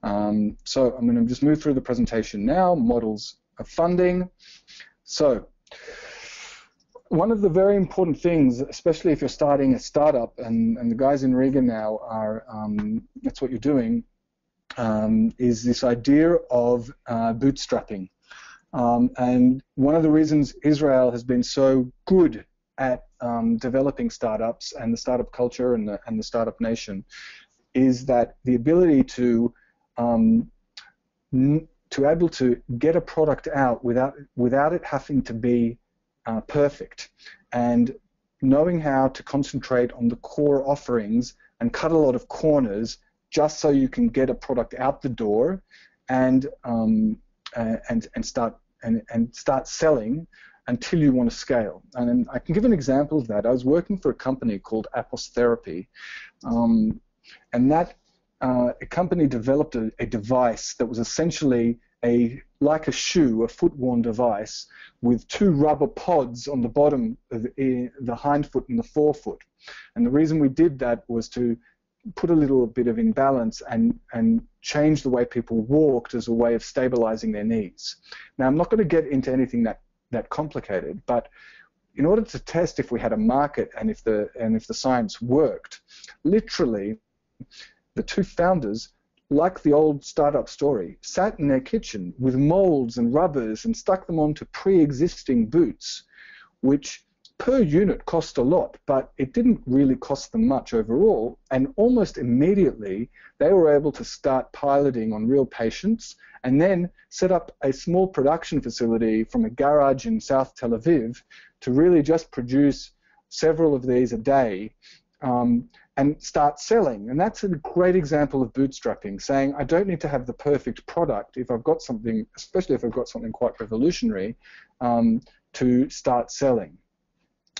So I'm going to just move through the presentation now, models of funding. So one of the very important things, especially if you're starting a startup, and the guys in Riga now are, that's what you're doing, is this idea of bootstrapping. And one of the reasons Israel has been so good at developing startups and the startup culture and the startup nation is that the ability to able to get a product out without it having to be perfect, and knowing how to concentrate on the core offerings and cut a lot of corners just so you can get a product out the door and start selling until you want to scale. And I can give an example of that. I was working for a company called Apos Therapy, and that a company developed a device that was essentially like a shoe, a foot-worn device, with two rubber pods on the bottom of the hind foot and the forefoot. And the reason we did that was to put a little bit of imbalance and change the way people walked as a way of stabilizing their knees. Now, I'm not going to get into anything that complicated, but in order to test if we had a market and if the science worked, literally, the two founders, like the old startup story, sat in their kitchen with molds and rubbers and stuck them onto pre-existing boots, which per unit cost a lot, but it didn't really cost them much overall. And almost immediately, they were able to start piloting on real patients and then set up a small production facility from a garage in South Tel Aviv to really just produce several of these a day and start selling. And that's a great example of bootstrapping, saying I don't need to have the perfect product if I've got something, especially if I've got something quite revolutionary, to start selling.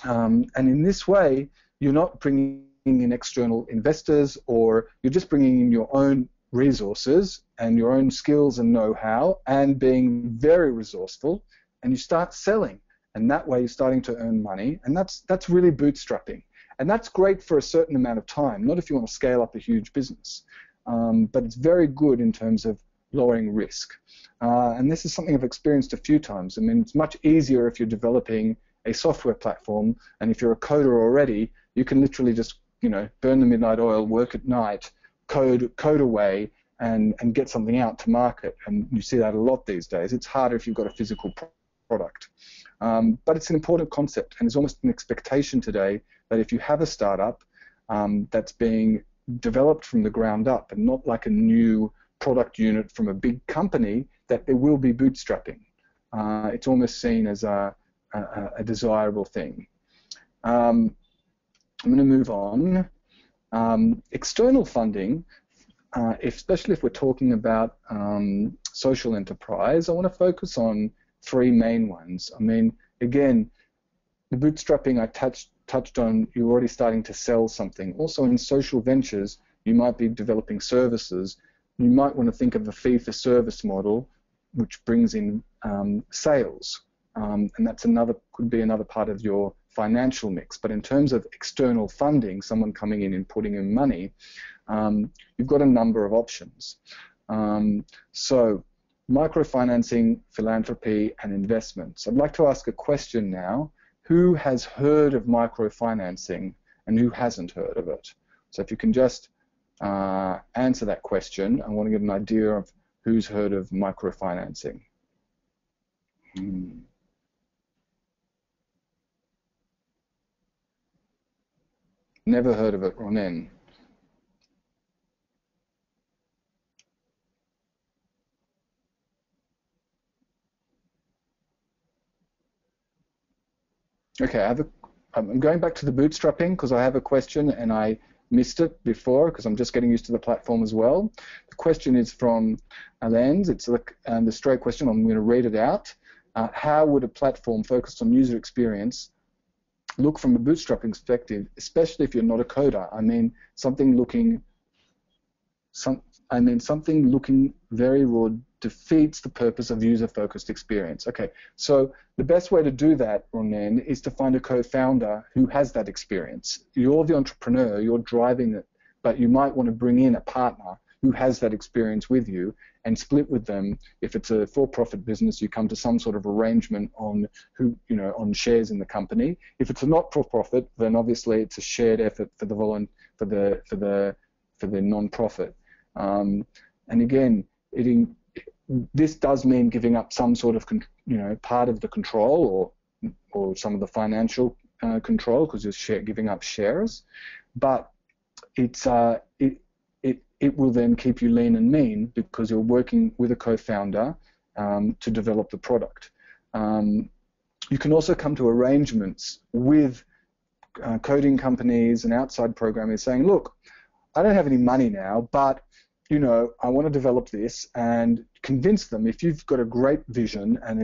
And in this way, you're not bringing in external investors, or you're just bringing in your own resources and your own skills and know-how and being very resourceful, and you start selling. And that way you're starting to earn money, and that's really bootstrapping. And that's great for a certain amount of time, not if you want to scale up a huge business. But it's very good in terms of lowering risk. And this is something I've experienced a few times. I mean, it's much easier if you're developing a software platform, and if you're a coder already, you can literally just, burn the midnight oil, work at night, code away, and get something out to market. And you see that a lot these days. It's harder if you've got a physical product. But it's an important concept, and it's almost an expectation today that if you have a startup that's being developed from the ground up and not like a new product unit from a big company, that there will be bootstrapping. It's almost seen as a desirable thing. I'm going to move on. External funding, especially if we're talking about social enterprise, I want to focus on three main ones. I mean, again, the bootstrapping I touched on, you're already starting to sell something. Also in social ventures, you might be developing services. You might want to think of a fee-for-service model, which brings in sales. And that's could be another part of your financial mix. But in terms of external funding, someone coming in and putting in money, you've got a number of options. So microfinancing, philanthropy, and investments. I'd like to ask a question now. Who has heard of microfinancing and who hasn't heard of it? So if you can just answer that question, I want to get an idea of who's heard of microfinancing. Never heard of it, Ronen. Okay, I'm going back to the bootstrapping because I have a question and I missed it before because I'm just getting used to the platform as well. The question is from Alens. It's the straight question. I'm going to read it out. How would a platform focused on user experience look from a bootstrapping perspective, especially if you're not a coder? I mean, something looking very raw defeats the purpose of user-focused experience. Okay, so the best way to do that, Ronen, is to find a co-founder who has that experience. You're the entrepreneur, you're driving it, but you might want to bring in a partner who has that experience with you and split with them. If it's a for-profit business, you come to some sort of arrangement on who, on shares in the company. If it's a not-for-profit, then obviously it's a shared effort for the non-profit. And again, this does mean giving up some sort of part of the control or some of the financial control, because you're giving up shares, but it will then keep you lean and mean because you're working with a co-founder to develop the product. You can also come to arrangements with coding companies and outside programmers saying, look, I don't have any money now, but I want to develop this, and convince them if you've got a great vision and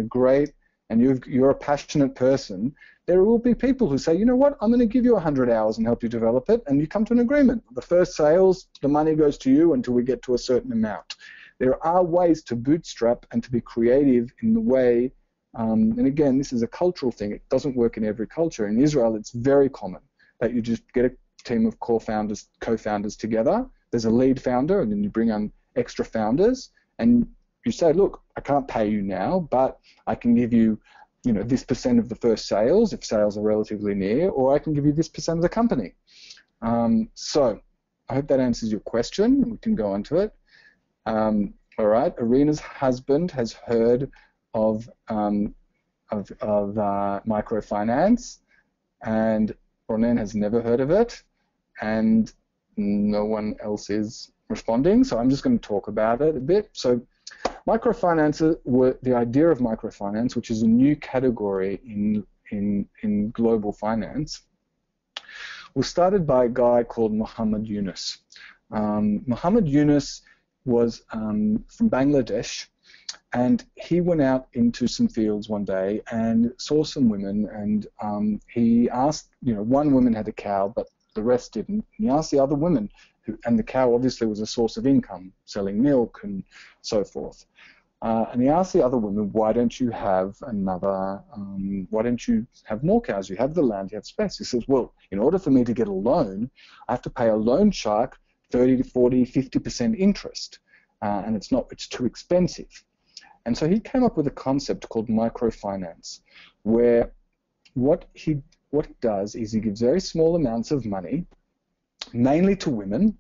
you're a passionate person, there will be people who say, you know what, I'm going to give you 100 hours and help you develop it, and you come to an agreement. The first sales, the money goes to you until we get to a certain amount. There are ways to bootstrap and to be creative in the way, and again, this is a cultural thing. It doesn't work in every culture. In Israel, it's very common that you just get a team of co-founders together. There's a lead founder, and then you bring on extra founders, and you say, look, I can't pay you now, but I can give you, this % of the first sales if sales are relatively near, or I can give you this % of the company. So I hope that answers your question. We can go on to it. All right, Arena's husband has heard of microfinance, and Ronan has never heard of it, and no one else is responding, so I'm just going to talk about it a bit. So microfinance, the idea of microfinance, which is a new category in global finance, was started by a guy called Muhammad Yunus. Muhammad Yunus was from Bangladesh, and he went out into some fields one day and saw some women, and he asked, one woman had a cow, but the rest didn't. He asked the other women, and the cow obviously was a source of income, selling milk and so forth. And he asked the other women, why don't you have why don't you have more cows? You have the land, you have space. He says, well, in order for me to get a loan, I have to pay a loan shark 30 to 40, 50% interest, and it's too expensive. And so he came up with a concept called microfinance, where what he does is he gives very small amounts of money, mainly to women,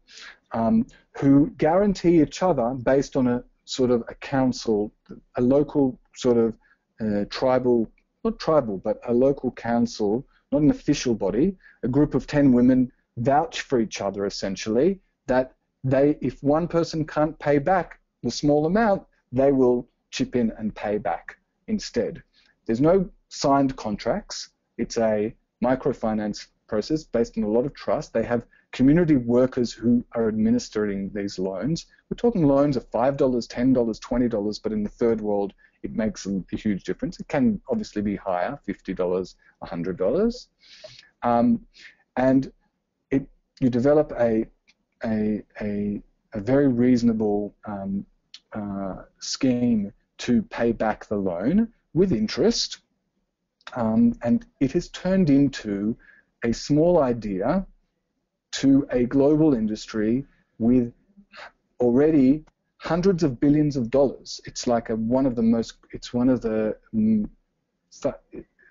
who guarantee each other based on a sort of a council, a local sort of not tribal, but a local council, not an official body, a group of 10 women vouch for each other essentially, that if one person can't pay back the small amount, they will chip in and pay back instead. There's no signed contracts. It's a microfinance process based on a lot of trust. They have community workers who are administering these loans. We're talking loans of $5, $10, $20, but in the third world, it makes a huge difference. It can obviously be higher, $50, $100. And you develop a very reasonable scheme to pay back the loan with interest, and it has turned into a small idea to a global industry with already hundreds of billions of dollars. It's like one of the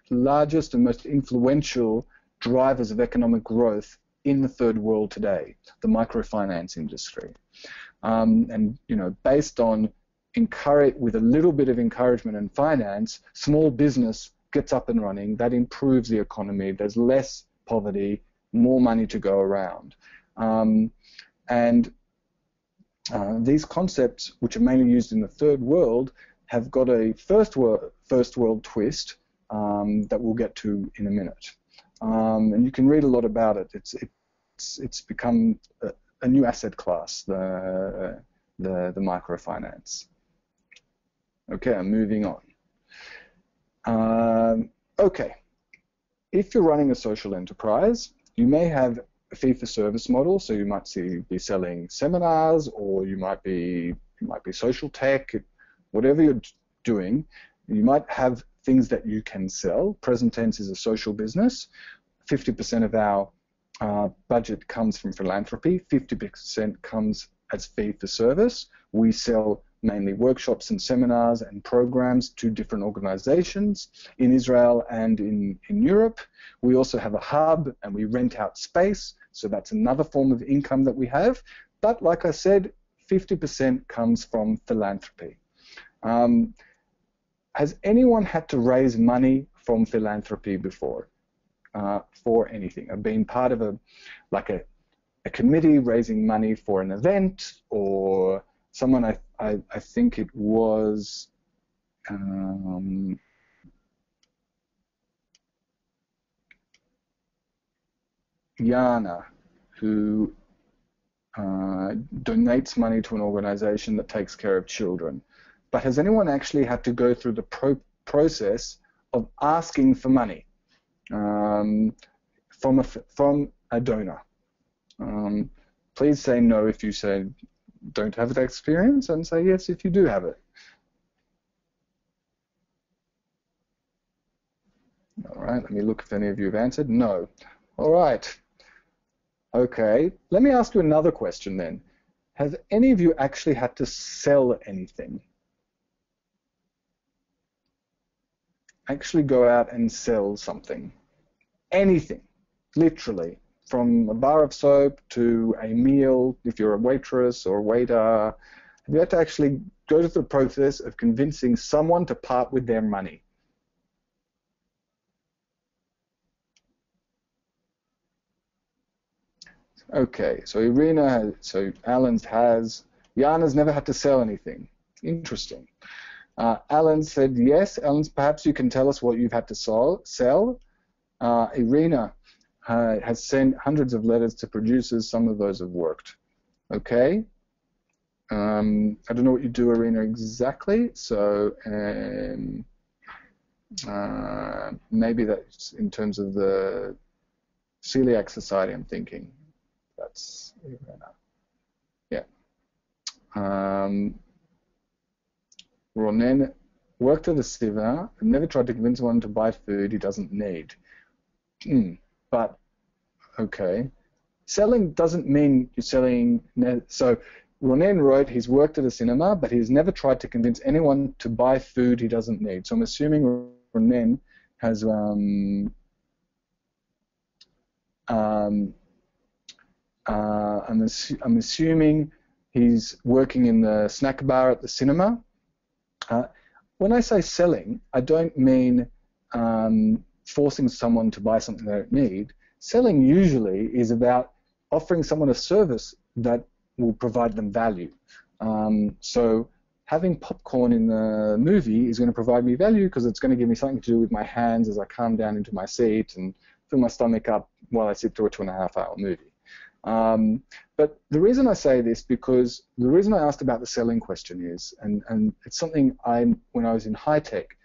largest and most influential drivers of economic growth in the third world today, the microfinance industry. And based on with a little bit of encouragement and finance, small business gets up and running. That improves the economy. There's less poverty, more money to go around. These concepts, which are mainly used in the third world, have got a first world twist that we'll get to in a minute. And you can read a lot about it. It's become a new asset class, the microfinance. Okay, I'm moving on. Okay, if you're running a social enterprise, you may have a fee-for-service model. So you might be selling seminars, or you might be social tech, whatever you're doing. You might have things that you can sell. PresenTense is a social business. 50% of our budget comes from philanthropy. 50% comes as fee-for-service. We sell mainly workshops and seminars and programs to different organizations in Israel and in Europe. We also have a hub and we rent out space, so that's another form of income that we have. But like I said, 50% comes from philanthropy. Has anyone had to raise money from philanthropy before for anything? I've been part of a committee raising money for an event, or someone, I think it was Yana, who donates money to an organization that takes care of children. But has anyone actually had to go through the process of asking for money from a donor? Please say no if you say don't have that experience, and say yes if you do have it. All right, let me look if any of you have answered. No. All right. Okay, let me ask you another question then. Have any of you actually had to sell anything? Actually go out and sell something? Anything, literally. From a bar of soap to a meal, if you're a waitress or a waiter, have you had to actually go through the process of convincing someone to part with their money? Okay, so Irina, so Alan's has, Jana's never had to sell anything. Interesting. Alan said yes. Alan, perhaps you can tell us what you've had to sell. Irina has sent hundreds of letters to producers. Some of those have worked. Okay. I don't know what you do, Irina, exactly. So maybe that's in terms of the Celiac Society, I'm thinking. That's Irina. Yeah. Ronen worked at a Siva and never tried to convince one to buy food he doesn't need. But, okay. Selling doesn't mean you're selling. So Ronen wrote he's worked at a cinema, but he's never tried to convince anyone to buy food he doesn't need. So I'm assuming Ronen has I'm assuming he's working in the snack bar at the cinema. When I say selling, I don't mean forcing someone to buy something they don't need. Selling usually is about offering someone a service that will provide them value. So having popcorn in the movie is going to provide me value because it's going to give me something to do with my hands as I calm down into my seat and fill my stomach up while I sit through a 2.5-hour movie. But the reason I say this, because the reason I asked about the selling question is, and it's something when I was in high tech,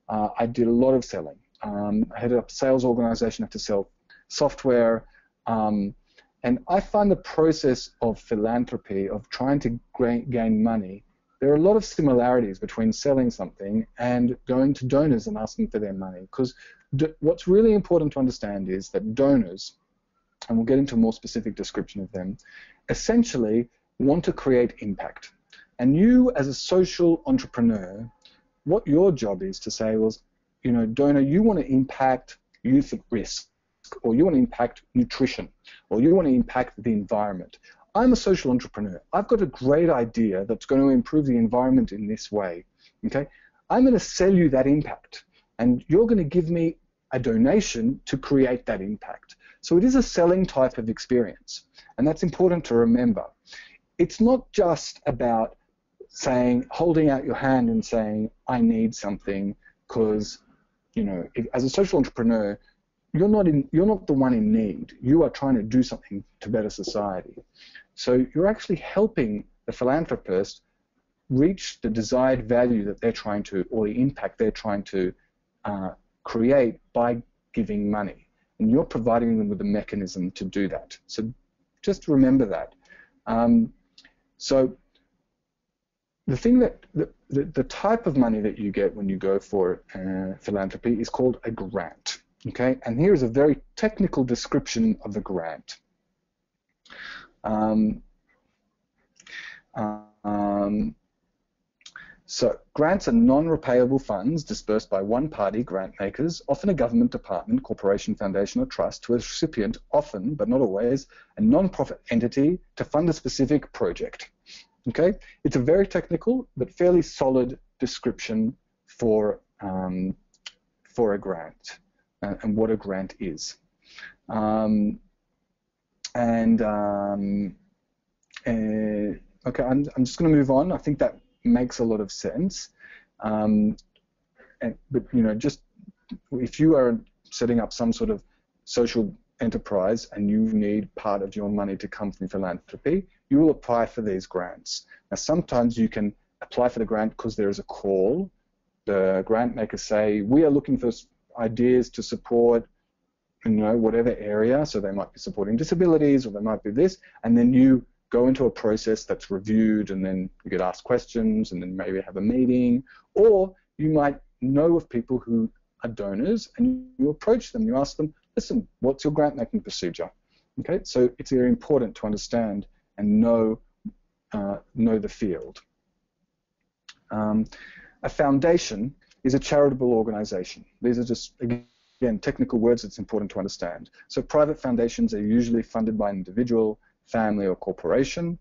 I did a lot of selling. I headed up a sales organization, I had to sell software, and I find the process of philanthropy, of trying to gain money, there are a lot of similarities between selling something and going to donors and asking for their money. Because what's really important to understand is that donors, and we'll get into a more specific description of them, essentially want to create impact. And you, as a social entrepreneur, what your job is to say was, you know, donor, you want to impact youth at risk, or you want to impact nutrition, or you want to impact the environment. I'm a social entrepreneur. I've got a great idea that's going to improve the environment in this way. Okay? I'm going to sell you that impact, and you're going to give me a donation to create that impact. So it is a selling type of experience, and that's important to remember. It's not just about saying, holding out your hand and saying, I need something, because, you know, as a social entrepreneur, you're not the one in need. You are trying to do something to better society. So you're actually helping the philanthropist reach the desired value that they're trying to, or the impact they're trying to create by giving money. And you're providing them with a mechanism to do that. So just remember that. So the thing that the type of money that you get when you go for philanthropy is called a grant. Okay, and here is a very technical description of the grant. So grants are non-repayable funds disbursed by one-party grant makers, often a government department, corporation, foundation, or trust, to a recipient, often, but not always, a non-profit entity to fund a specific project. Okay? It's a very technical but fairly solid description for a grant and what a grant is. Okay, I'm just going to move on. I think that makes a lot of sense. But you know, just if you are setting up some sort of social enterprise and you need part of your money to come from philanthropy, you will apply for these grants. Now, sometimes you can apply for the grant because there is a call. The grant makers say, we are looking for ideas to support, you know, whatever area. So they might be supporting disabilities, or they might be this, and then you go into a process that's reviewed, and then you get asked questions, and then maybe have a meeting. Or you might know of people who are donors, and you approach them. You ask them, listen, what's your grant making procedure? Okay, so it's very important to understand and know the field. A foundation is a charitable organization. These are just, again, technical words that's important to understand. So private foundations are usually funded by an individual, family, or corporation.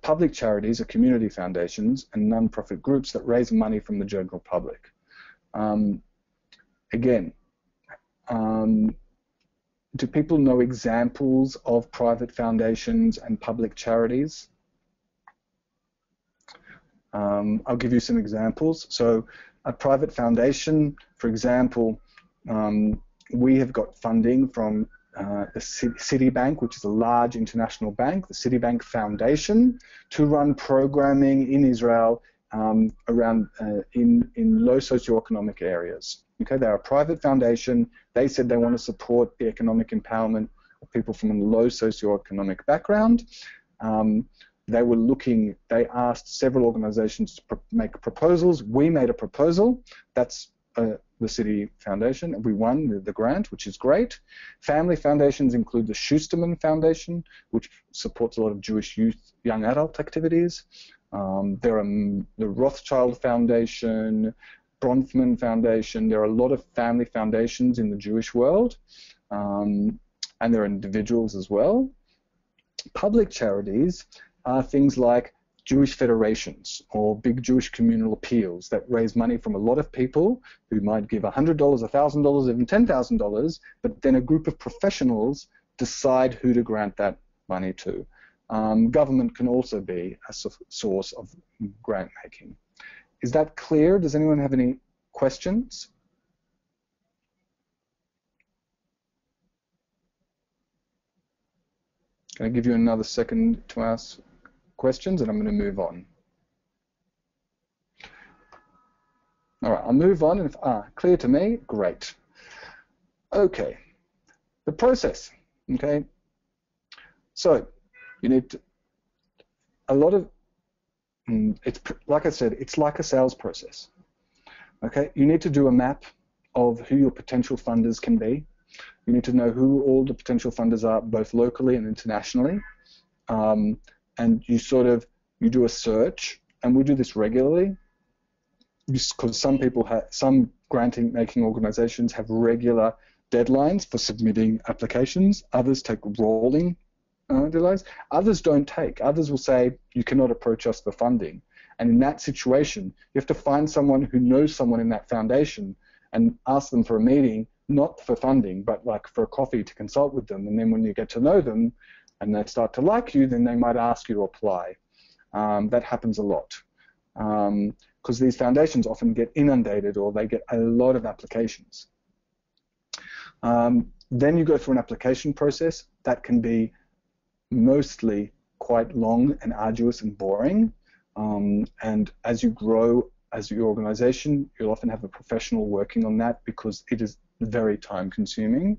Public charities are community foundations and non-profit groups that raise money from the general public. Again, do people know examples of private foundations and public charities? I'll give you some examples. So a private foundation, for example, we have got funding from the Citibank, which is a large international bank, the Citibank Foundation, to run programming in Israel around in low socioeconomic areas. Okay, they're a private foundation. They said they want to support the economic empowerment of people from a low socioeconomic background. They asked several organizations to make proposals. We made a proposal. That's the City Foundation, and we won the grant, which is great. Family foundations include the Spigelman Foundation, which supports a lot of Jewish youth, young adult activities. There are the Rothschild Foundation, Bronfman Foundation. There are a lot of family foundations in the Jewish world, and there are individuals as well. Public charities are things like Jewish federations or big Jewish communal appeals that raise money from a lot of people who might give $100, $1,000, even $10,000, but then a group of professionals decide who to grant that money to. Government can also be a source of grant making. Is that clear? Does anyone have any questions? Can I give you another second to ask questions, and I'm going to move on. All right, I'll move on. And if clear to me, great. Okay, the process. Okay, so you need to, a lot of. It's like I said, it's like a sales process. Okay, you need to do a map of who your potential funders can be. You need to know who all the potential funders are, both locally and internationally. And you do a search, and we do this regularly because some granting making organizations have regular deadlines for submitting applications. Others take rolling deadlines. Others don't take. Others will say, you cannot approach us for funding. And in that situation, you have to find someone who knows someone in that foundation and ask them for a meeting, not for funding, but like for a coffee to consult with them. And then when you get to know them, and they start to like you, then they might ask you to apply. That happens a lot because these foundations often get inundated or they get a lot of applications. Then you go through an application process that can be mostly quite long and arduous and boring. And as you grow as your organization, you'll often have a professional working on that because it is very time consuming.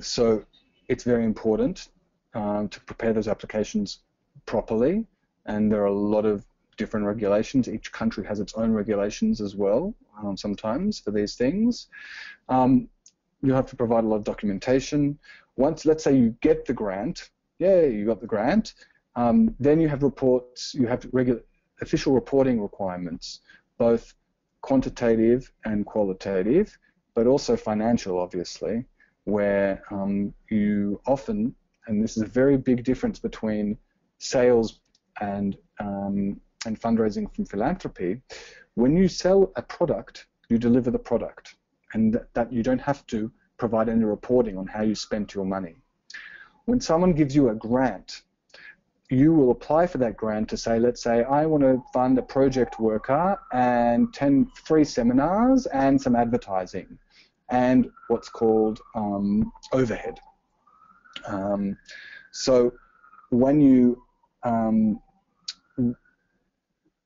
So it's very important to prepare those applications properly, and there are a lot of different regulations. Each country has its own regulations as well, sometimes, for these things. you have to provide a lot of documentation. Once, let's say you get the grant, yeah, you got the grant, then you have reports, you have regular official reporting requirements, both quantitative and qualitative, but also financial, obviously, where you often, and this is a very big difference between sales and fundraising from philanthropy, when you sell a product, you deliver the product, and that you don't have to provide any reporting on how you spent your money. When someone gives you a grant, you will apply for that grant to say, let's say, I want to fund a project worker and 10 free seminars and some advertising and what's called overhead. So when you,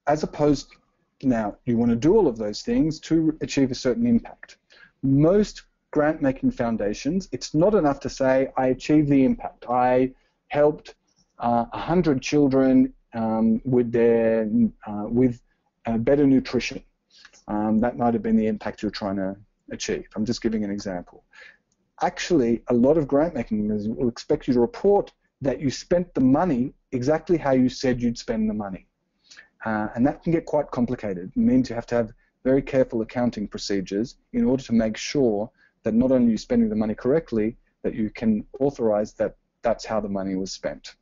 as opposed, now you want to do all of those things to achieve a certain impact. Most grant-making foundations, it's not enough to say, I achieved the impact. I helped 100 children with better nutrition. That might have been the impact you're trying to achieve. I'm just giving an example. Actually, a lot of grant-making will expect you to report that you spent the money exactly how you said you'd spend the money. And that can get quite complicated. It means you have to have very careful accounting procedures in order to make sure that not only are you spending the money correctly, that you can authorize that that's how the money was spent.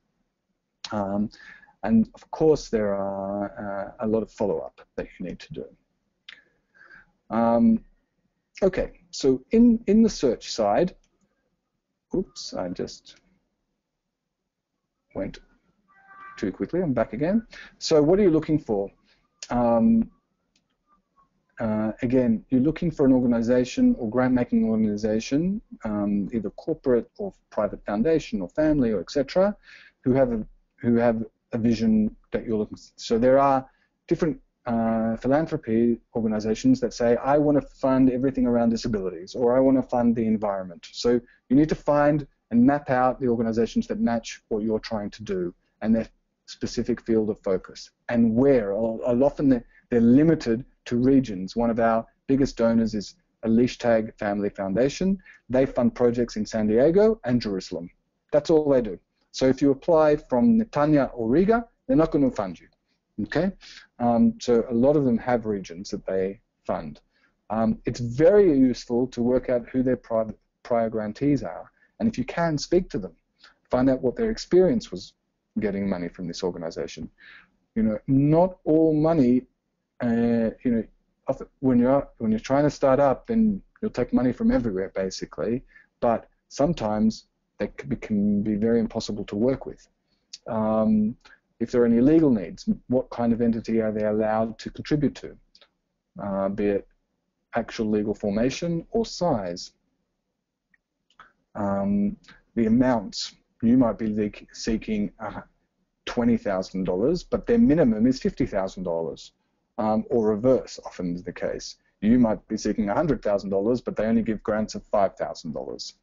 And of course, there are a lot of follow-up that you need to do. Okay, so in the search side, oops, I just went too quickly. I'm back again. So what are you looking for? Again, you're looking for an organization or grant-making organization, either corporate or private foundation or family or etc., who have a vision that you're looking for. So there are different philanthropy organizations that say, I want to fund everything around disabilities, or I want to fund the environment. So you need to find and map out the organizations that match what you're trying to do and their specific field of focus. And where, often they're limited to regions. One of our biggest donors is a leash tag family foundation. They fund projects in San Diego and Jerusalem. That's all they do. So if you apply from Netanya or Riga, they're not going to fund you. Okay? So a lot of them have regions that they fund. It's very useful to work out who their prior grantees are, and if you can, speak to them. Find out what their experience was getting money from this organization. You know, not all money, you know, when you're trying to start up, then you'll take money from everywhere, basically, but sometimes they can be very impossible to work with. If there are any legal needs, what kind of entity are they allowed to contribute to, be it actual legal formation or size. The amounts, you might be seeking $20,000, but their minimum is $50,000, or reverse, often is the case. You might be seeking $100,000, but they only give grants of $5,000.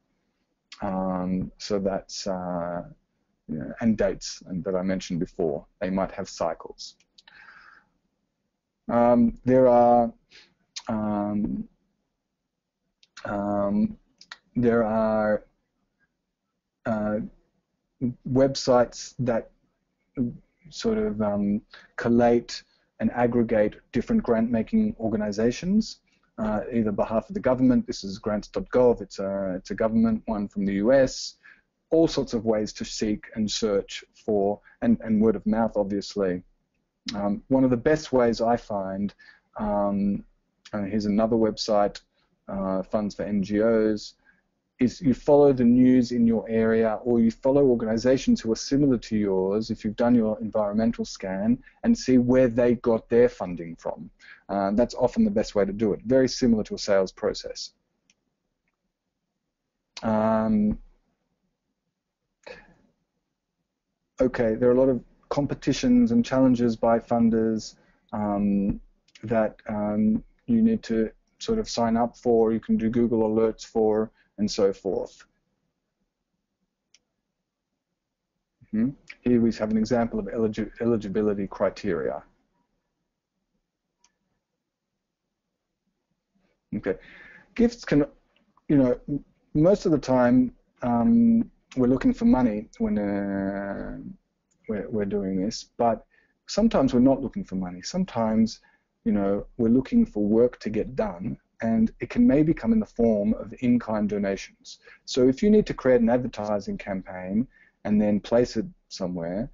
So that's, you know, and dates that I mentioned before, they might have cycles. There are websites that sort of collate and aggregate different grant-making organizations, either on behalf of the government. This is grants.gov. It's a government one from the US. All sorts of ways to seek and search for, and word of mouth, obviously. One of the best ways I find, and here's another website, Funds for NGOs, is you follow the news in your area, or you follow organizations who are similar to yours if you've done your environmental scan, and see where they got their funding from. That's often the best way to do it, very similar to a sales process. Okay, there are a lot of competitions and challenges by funders that you need to sort of sign up for. You can do Google alerts for, and so forth. Here we have an example of eligibility criteria. Okay, gifts can, you know, most of the time we're looking for money when we're doing this, but sometimes we're not looking for money. Sometimes, you know, we're looking for work to get done, and it can maybe come in the form of in-kind donations. So if you need to create an advertising campaign and then place it somewhere,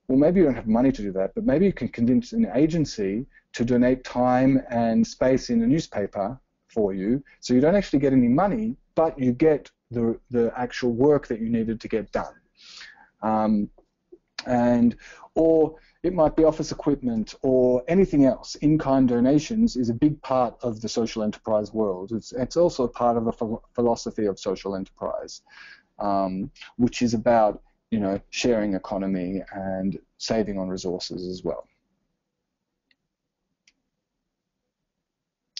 well, maybe you don't have money to do that, but maybe you can convince an agency to donate time and space in a newspaper for you, so you don't actually get any money, but you get the actual work that you needed to get done. Or it might be office equipment or anything else. In-kind donations is a big part of the social enterprise world. It's also part of the philosophy of social enterprise, which is about, you know, sharing economy and saving on resources as well.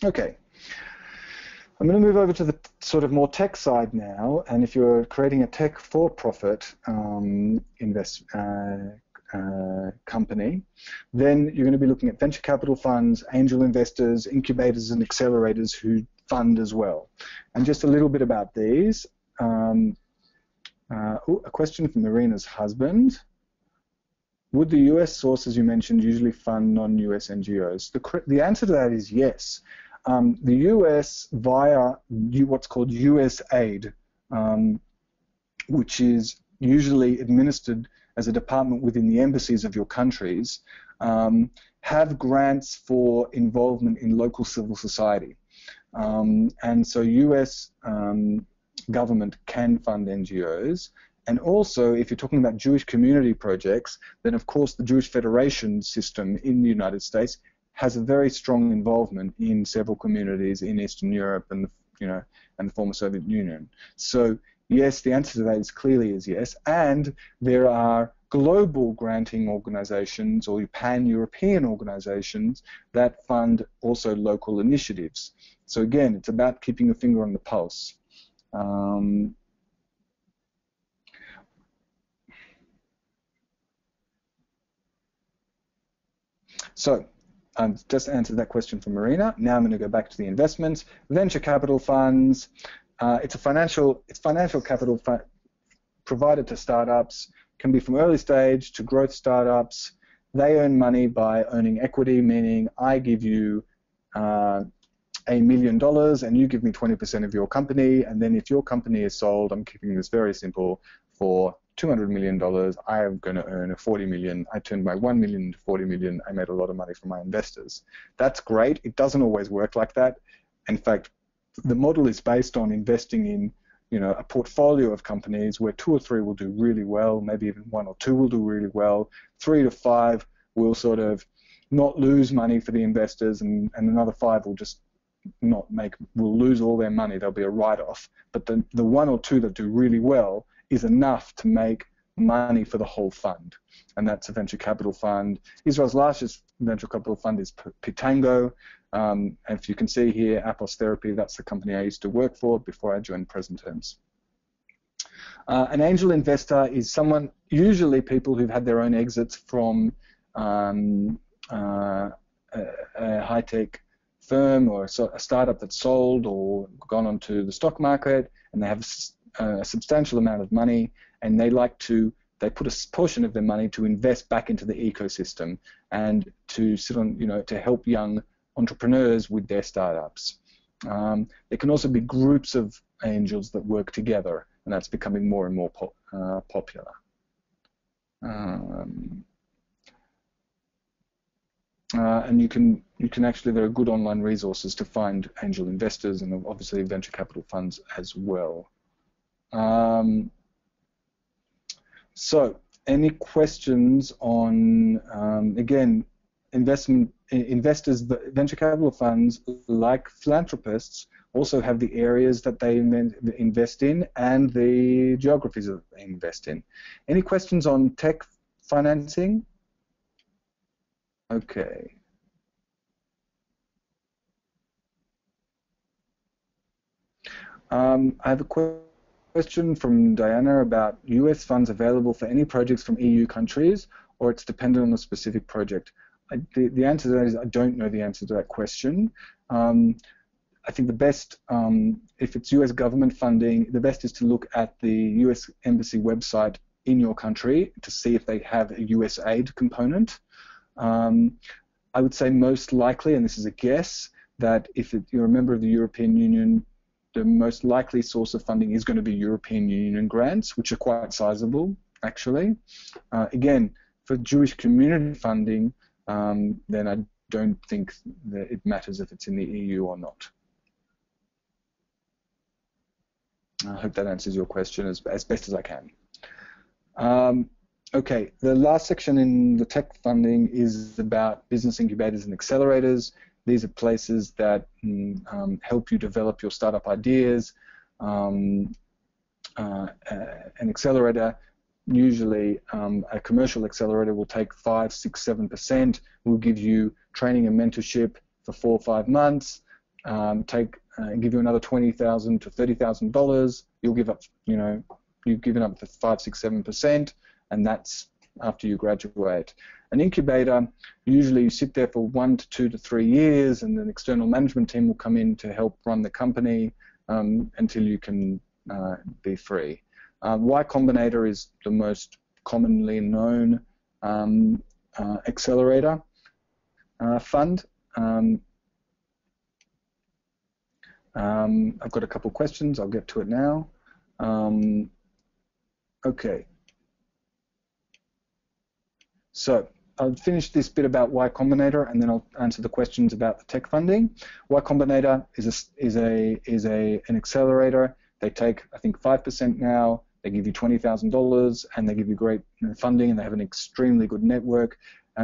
Okay. I'm going to move over to the sort of more tech side now, and if you're creating a tech for-profit company, then you're going to be looking at venture capital funds, angel investors, incubators, and accelerators who fund as well. And just a little bit about these. A question from Marina's husband. Would the US sources you mentioned usually fund non-US NGOs? The answer to that is yes. The US via what's called US aid, which is usually administered as a department within the embassies of your countries, have grants for involvement in local civil society. And so US government can fund NGOs. And also, if you're talking about Jewish community projects, then of course the Jewish Federation system in the United States has a very strong involvement in several communities in Eastern Europe and the former Soviet Union. So yes, the answer to that is clearly yes. And there are global granting organizations or pan-European organizations that fund also local initiatives. So again, it's about keeping your finger on the pulse. So I've just answered that question from Marina. Now I'm going to go back to the investments. Venture capital funds. It's financial capital provided to startups. Can be from early stage to growth startups. They earn money by owning equity, meaning I give you $1 million and you give me 20% of your company, and then if your company is sold, I'm keeping this very simple, for $200 million, I am going to earn $40 million. I turned my $1 million into $40 million. I made a lot of money for my investors. That's great. It doesn't always work like that. In fact, the model is based on investing in, a portfolio of companies where 2 or 3 will do really well, maybe even 1 or 2 will do really well, 3 to 5 will sort of not lose money for the investors, and another 5 will just will lose all their money. There'll be a write-off. But the 1 or 2 that do really well is enough to make money for the whole fund, and that's a venture capital fund. Israel's largest venture capital fund is Pitango, and if you can see here, Apos Therapy, that's the company I used to work for before I joined PresenTense. An angel investor is usually people who've had their own exits from a high-tech firm or a startup that's sold or gone onto the stock market, and they have a substantial amount of money, and they put a portion of their money to invest back into the ecosystem and to to help young entrepreneurs with their startups. There can also be groups of angels that work together, and that's becoming more and more popular. And you can actually, there are good online resources to find angel investors and obviously venture capital funds as well. So, any questions on, again, investors, venture capital funds, like philanthropists, also have the areas that they invest in and the geographies that they invest in. Any questions on tech financing? Okay. I have a question from Diana about US funds available for any projects from EU countries, or it's dependent on a specific project. The answer to that is I don't know the answer to that question. I think the best, if it's US government funding, the best is to look at the US Embassy website in your country to see if they have a US aid component. I would say most likely, and this is a guess, that if you're a member of the European Union, the most likely source of funding is going to be European Union grants, which are quite sizable, actually. Again, for Jewish community funding, then I don't think that it matters if it's in the EU or not. I hope that answers your question as best as I can. Okay, the last section in the tech funding is about business incubators and accelerators. These are places that help you develop your startup ideas. An accelerator, usually a commercial accelerator, will take 5, 6, 7%, will give you training and mentorship for 4 or 5 months, give you another $20,000 to $30,000. You'll give up, you've given up the 5, 6, 7%, and that's after you graduate. An incubator, usually you sit there for 1 to 2 to 3 years, and an external management team will come in to help run the company until you can be free. Y Combinator is the most commonly known accelerator fund. I've got a couple questions. I'll get to it now. Okay. So I'll finish this bit about Y Combinator, and then I'll answer the questions about the tech funding. Y Combinator is an accelerator. They take, I think, 5% now. They give you $20,000, and they give you great funding, and they have an extremely good network.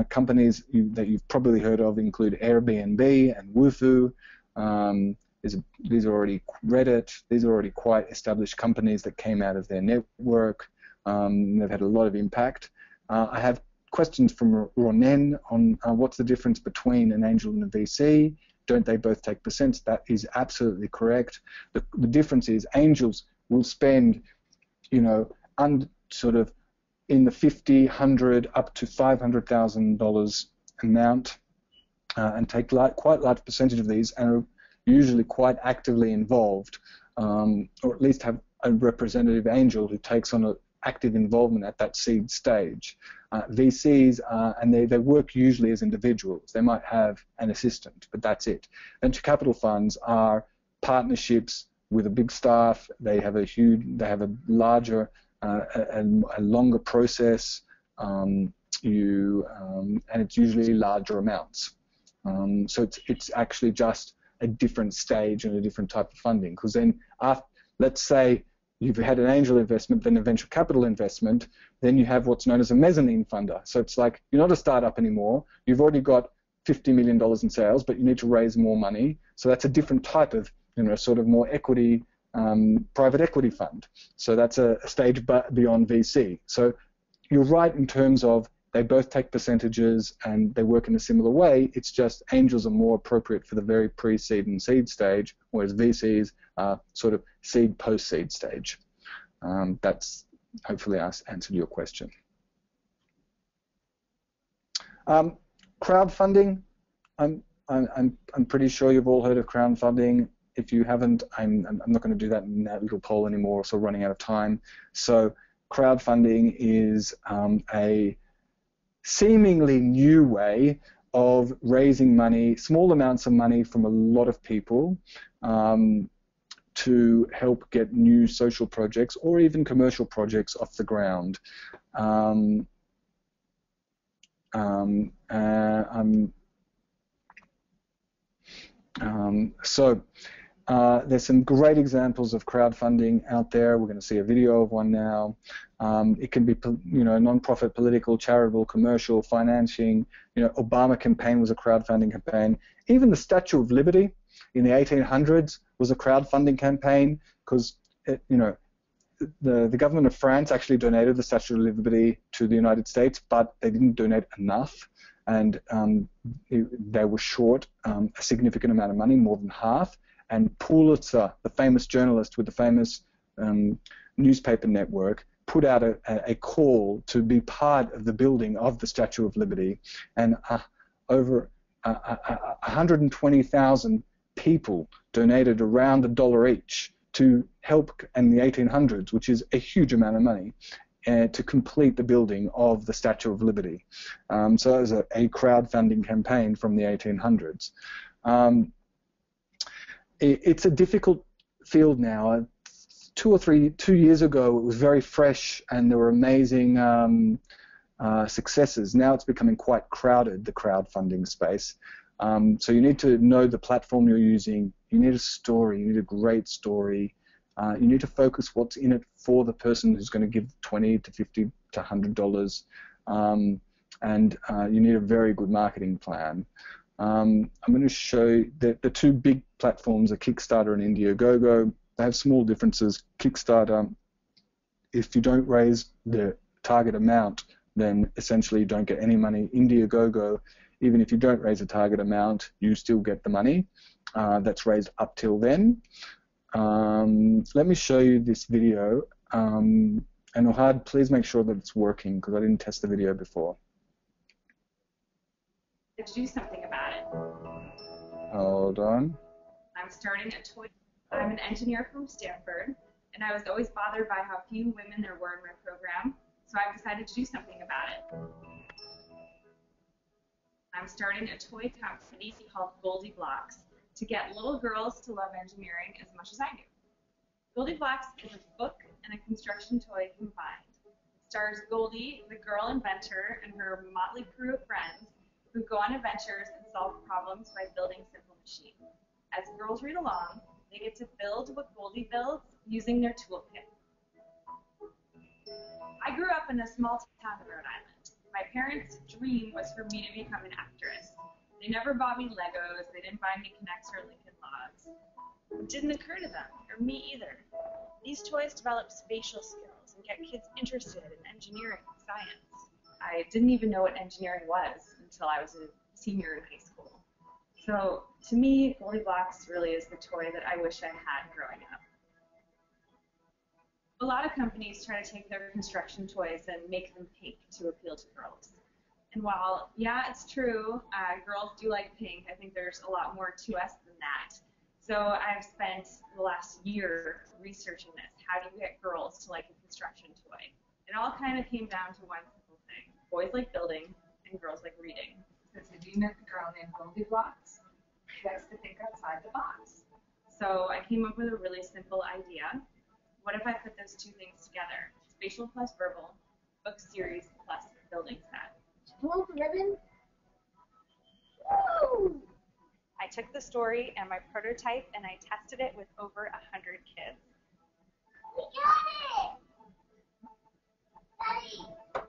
Companies that you've probably heard of include Airbnb and Woofu. These are already Reddit. These are already quite established companies that came out of their network. They've had a lot of impact. I have questions from Ronen on what's the difference between an angel and a VC. Don't they both take percents? That is absolutely correct. The difference is angels will spend, sort of in the $50, $100, up to $500,000 amount, and take quite large percentage of these, and are usually quite actively involved, or at least have a representative angel who takes on an active involvement at that seed stage. VCs, and they work usually as individuals. They might have an assistant, but that's it. Venture capital funds are partnerships with a big staff. They have a larger, a longer process, and it's usually larger amounts. So it's actually just a different stage and a different type of funding. Because then, let's say you've had an angel investment, then a venture capital investment, then you have what's known as a mezzanine funder. So it's like you're not a startup anymore. You've already got $50 million in sales, but you need to raise more money. So that's a different type of, sort of more equity, private equity fund. So that's a stage beyond VC. So you're right in terms of they both take percentages and they work in a similar way. It's just angels are more appropriate for the very pre-seed and seed stage, whereas VCs are sort of seed, post-seed stage. That's hopefully answered your question. Crowdfunding. I'm pretty sure you've all heard of crowdfunding. If you haven't, I'm not going to do that in that little poll anymore. So running out of time. So crowdfunding is a seemingly new way of raising money, small amounts of money from a lot of people to help get new social projects or even commercial projects off the ground. There's some great examples of crowdfunding out there. We're going to see a video of one now. It can be, non-profit, political, charitable, commercial, financing. Obama campaign was a crowdfunding campaign. Even the Statue of Liberty in the 1800s was a crowdfunding campaign because, the government of France actually donated the Statue of Liberty to the United States, but they didn't donate enough, and they were short a significant amount of money, more than half. And Pulitzer, the famous journalist with the famous newspaper network, put out a call to be part of the building of the Statue of Liberty, and over 120,000 people donated around $1 each to help in the 1800s, which is a huge amount of money, to complete the building of the Statue of Liberty. So it was a crowdfunding campaign from the 1800s. It's a difficult field now. 2 years ago, it was very fresh and there were amazing successes. Now it's becoming quite crowded, the crowdfunding space. So you need to know the platform you're using. You need a story. You need a great story. You need to focus what's in it for the person who's going to give $20 to $50 to $100, and you need a very good marketing plan. I'm going to show you that the two big platforms are Kickstarter and Indiegogo. They have small differences. Kickstarter, if you don't raise the target amount, then essentially you don't get any money. Indiegogo, even if you don't raise a target amount, you still get the money that's raised up till then. Let me show you this video. And Ohad, please make sure that it's working because I didn't test the video before. Do something about it. Hold on. I'm starting a toy. I'm an engineer from Stanford, and I was always bothered by how few women there were in my program, so I've decided to do something about it. I'm starting a toy company called Goldie Blox to get little girls to love engineering as much as I do. Goldie Blox is a book and a construction toy combined. It stars Goldie, the girl inventor, and her motley crew of friends who go on adventures and solve problems by building simple machines. As girls read along, they get to build what Goldie builds using their toolkit. I grew up in a small town in Rhode Island. My parents' dream was for me to become an actress. They never bought me Legos, they didn't buy me Connects or Lincoln Logs. It didn't occur to them, or me either. These toys develop spatial skills and get kids interested in engineering and science. I didn't even know what engineering was until I was a senior in high school. So to me, Goldie Blox really is the toy that I wish I had growing up. A lot of companies try to take their construction toys and make them pink to appeal to girls. And while, yeah, it's true, girls do like pink, I think there's a lot more to us than that. So I've spent the last year researching this. How do you get girls to like a construction toy? It all kind of came down to one simple thing. Boys like building, and girls like reading. Because if you met a girl named Goldie Blox, she likes to think outside the box. So I came up with a really simple idea. What if I put those two things together? Spatial plus verbal, book series plus building set. Blue ribbon. Woo! I took the story and my prototype and I tested it with over 100 kids. We got it! Daddy,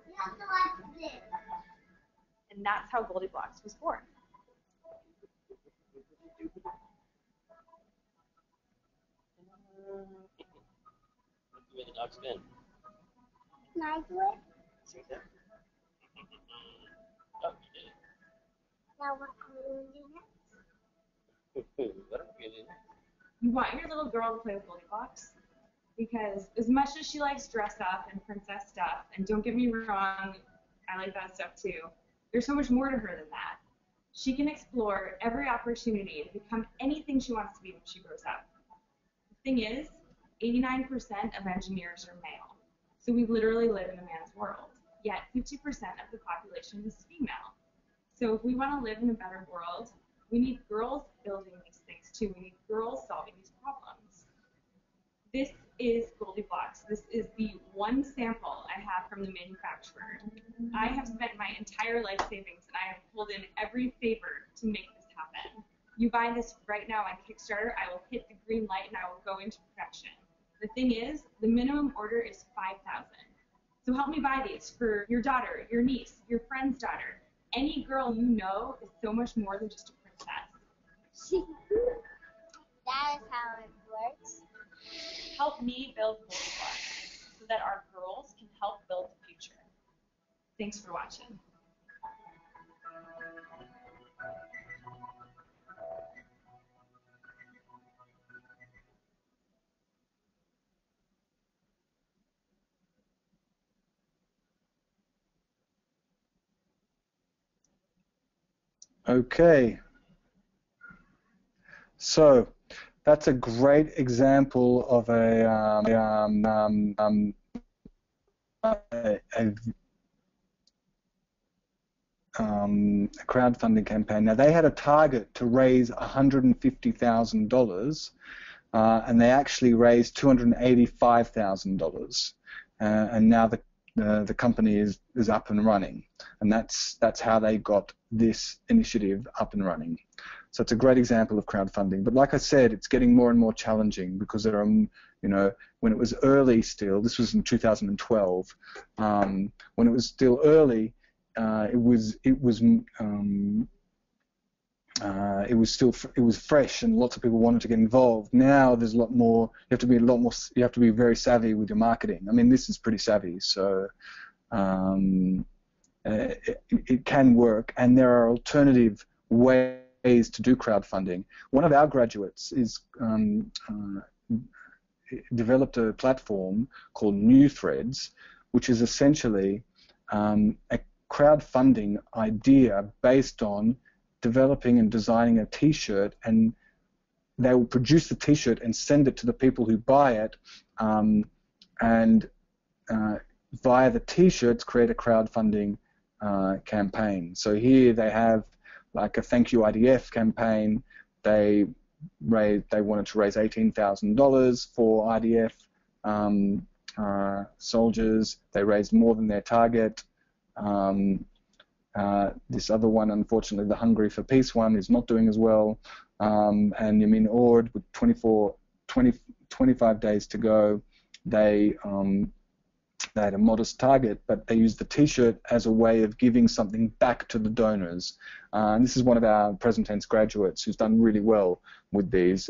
you have to watch this. And that's how Goldie Blox was born. Where the dog's been? Can I do it? See that? Oh, you did Now what are we doing next? it. What are we doing next? You want your little girl to play with Goldie Blox? Because as much as she likes dress up and princess stuff, and don't get me wrong, I like that stuff too, there's so much more to her than that. She can explore every opportunity to become anything she wants to be when she grows up. The thing is, 89% of engineers are male. So we literally live in a man's world. Yet 50% of the population is female. So if we want to live in a better world, we need girls building these things too. We need girls solving these problems. This is Goldie Blox. This is the one sample I have from the manufacturer. I have spent my entire life savings and I have pulled in every favor to make this happen. You buy this right now on Kickstarter, I will hit the green light and I will go into production. The thing is, the minimum order is $5,000. So help me buy these for your daughter, your niece, your friend's daughter. Any girl you know is so much more than just a princess. That is how it works. Help me build Goldie Blox so that our girls can help build the future. Thanks for watching. Okay. So that's a great example of a crowdfunding campaign. Now, they had a target to raise $150,000, and they actually raised $285,000. And now the company is up and running, and that's how they got this initiative up and running. So it's a great example of crowdfunding. But like I said, it's getting more and more challenging because there are, you know, when it was early still, this was in 2012, when it was still early, it was fresh, and lots of people wanted to get involved. Now there's a lot more. You have to be very savvy with your marketing. I mean, this is pretty savvy, so it can work, and there are alternative ways to do crowdfunding. One of our graduates is developed a platform called New Threads, which is essentially a crowdfunding idea based on developing and designing a T-shirt, and they will produce the T-shirt and send it to the people who buy it, and via the T-shirts create a crowdfunding campaign. So here they have like a thank you IDF campaign. They wanted to raise $18,000 for IDF soldiers. They raised more than their target. This other one, unfortunately, the Hungry for Peace one, is not doing as well. And Yamin Ord, with 25 days to go, they had a modest target, but they used the T-shirt as a way of giving something back to the donors. And this is one of our PresenTense graduates who's done really well with these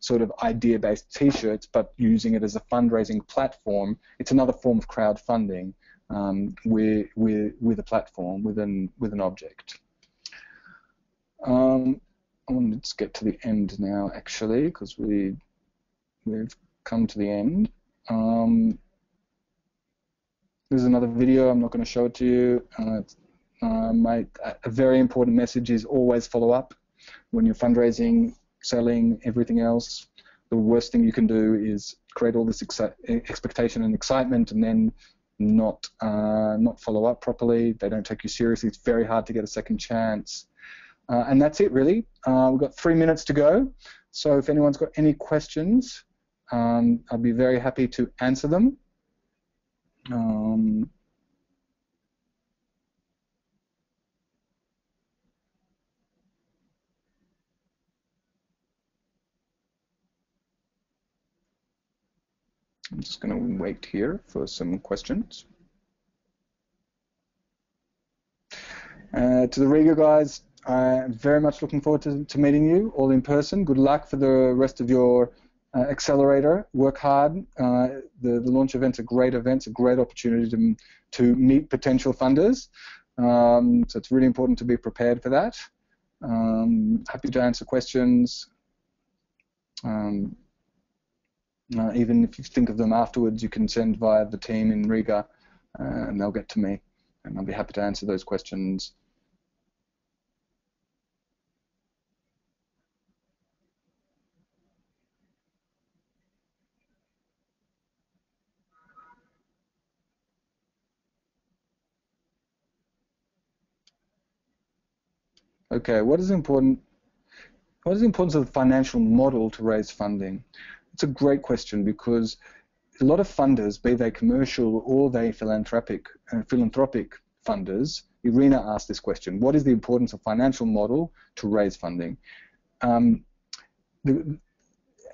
sort of idea-based T-shirts, but using it as a fundraising platform. It's another form of crowdfunding with a platform, with an object. I want to just get to the end now, actually, because we've come to the end. There's another video. I'm not going to show it to you. A very important message is always follow up when you're fundraising, selling, everything else. The worst thing you can do is create all this expectation and excitement, and then not follow up properly. They don't take you seriously. It's very hard to get a second chance. And that's it, really. We've got 3 minutes to go. So if anyone's got any questions, I'll be very happy to answer them. I'm just going to wait here for some questions. To the Riga guys, I'm very much looking forward to meeting you all in person. Good luck for the rest of your accelerator. Work hard. The launch event's a great event. It's a great opportunity to meet potential funders. So it's really important to be prepared for that. Happy to answer questions. Even if you think of them afterwards, you can send via the team in Riga, and they'll get to me, and I'll be happy to answer those questions. Okay, what is important? What is the importance of the financial model to raise funding? It's a great question, because a lot of funders, be they commercial or they philanthropic funders, Irina asked this question: what is the importance of financial model to raise funding? A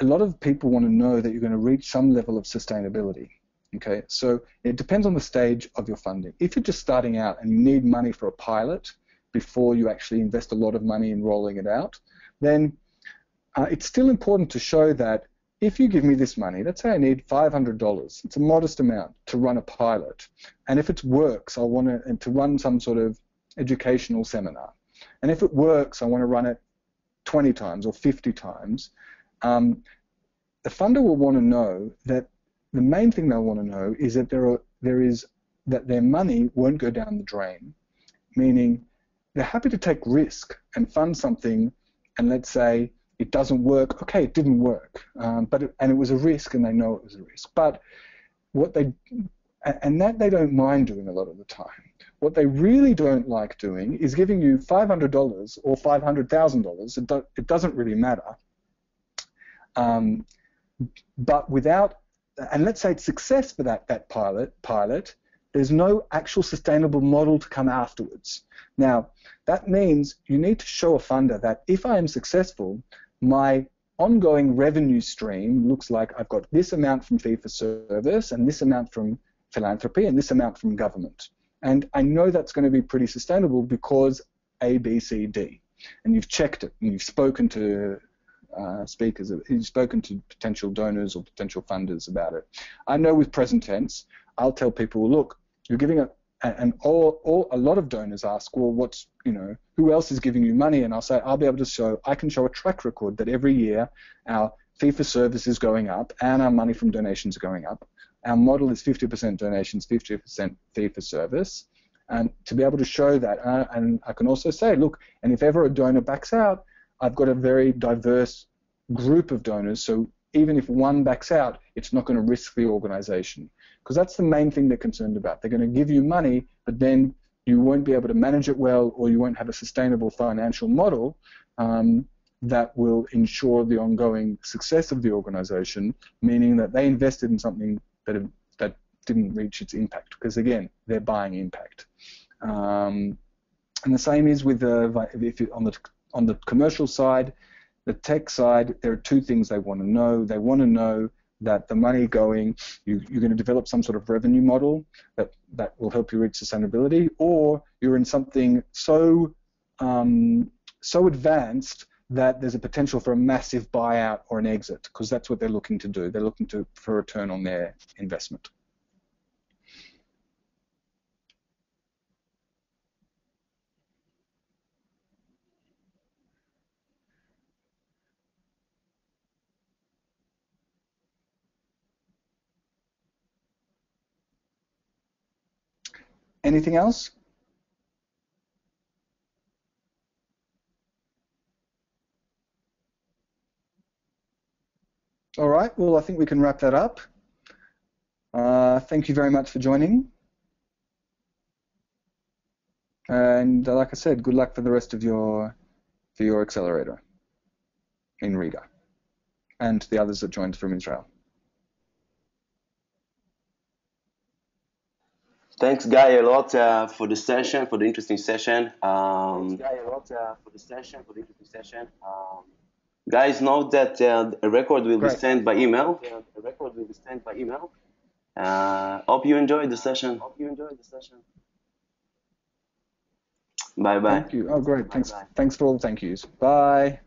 lot of people want to know that you're going to reach some level of sustainability. Okay, so it depends on the stage of your funding. If you're just starting out and you need money for a pilot before you actually invest a lot of money in rolling it out, then it's still important to show that if you give me this money, let's say I need $500, it's a modest amount to run a pilot, and if it works, I want to run some sort of educational seminar, and if it works, I want to run it 20 times or 50 times. The funder will want to know that the main thing they'll want to know is that that their money won't go down the drain, meaning they're happy to take risk and fund something, and let's say it doesn't work. Okay, it didn't work, and it was a risk, and they know it was a risk. But that they don't mind doing a lot of the time. What they really don't like doing is giving you $500 or $500,000. It doesn't really matter. But without, and let's say it's success for that pilot, there's no actual sustainable model to come afterwards. Now, that means you need to show a funder that if I am successful, my ongoing revenue stream looks like I've got this amount from fee-for-service and this amount from philanthropy and this amount from government. And I know that's going to be pretty sustainable because A, B, C, D. And you've checked it, and you've spoken to speakers, you've spoken to potential donors or potential funders about it. I know with PresenTense, I'll tell people, look, you're giving a lot of donors ask, well, who else is giving you money? And I'll say, I'll be able to show, I can show a track record that every year our fee-for-service is going up and our money from donations are going up. Our model is 50% donations, 50% fee-for-service. And to be able to show that, and I can also say, look, and if ever a donor backs out, I've got a very diverse group of donors, so even if one backs out, it's not going to risk the organization. Because that's the main thing they're concerned about. They're going to give you money, but then you won't be able to manage it well, or you won't have a sustainable financial model that will ensure the ongoing success of the organization, meaning that they invested in something that didn't reach its impact. Because again, they're buying impact. And the same is with on the commercial side, the tech side, there are two things they want to know. They want to know that the money going, you're going to develop some sort of revenue model that will help you reach sustainability, or you're in something so advanced that there's a potential for a massive buyout or an exit, because that's what they're looking to do. They're looking for a return on their investment. Anything else? All right, well, I think we can wrap that up. Thank you very much for joining. And like I said, good luck for the rest of your accelerator in Riga, and to the others that joined from Israel. Thanks, Guy, a lot for the session, for the interesting session. Guys, note that a record will be sent by email. Hope you enjoyed the session. Bye-bye. Thank you. Oh, great. Thanks for all the thank yous. Bye.